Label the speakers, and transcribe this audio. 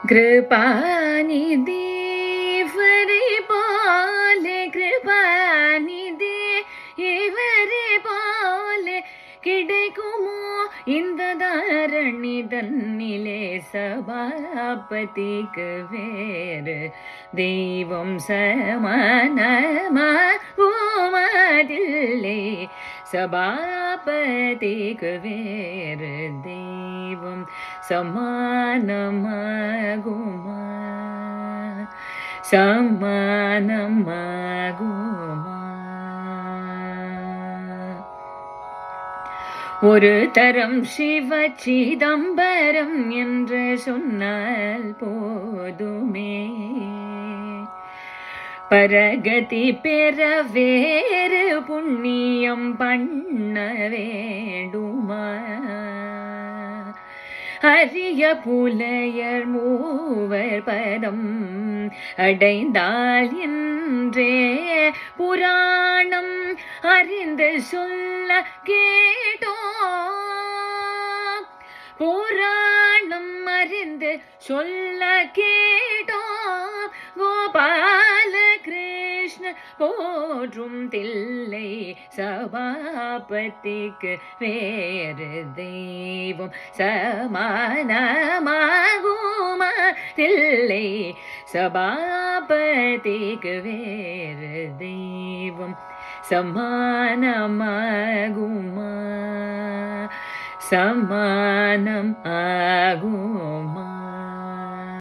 Speaker 1: கிருபாநிதி இவரை போல கிருபாநிதி இவரை போல கிடைக்குமோ இந்த தாரணி தன்னிலே சபாபதிக்கு வேறு தெய்வம் சமானமாகுமதில்லை சபாபதிக்கு வேறு தெய்வம் சமானமாகுமா சமானமாகுமா. ஒரு தரம் சிவ சிதம்பரம் என்று சொன்னால் போதுமே, பரகதி பெற வேறு புண்ணியம் பண்ண வேண்டுமா? அரிய புலையர் மூவர் பதம் அடைந்தால் என்றே புராணம் அறிந்து சொல்ல கேட்டோம், புராணம் அறிந்து சொல்ல கேட்டோம். கோபால கிருஷ்ண போற்றும் தில்லை சபாபதிக்கு வேறு தெய்வம் சமானமாகுமா தில்லை சபாபதிக்கு வேறு தெய்வம் சமானமாகுமா சமானம் ஆகுமா.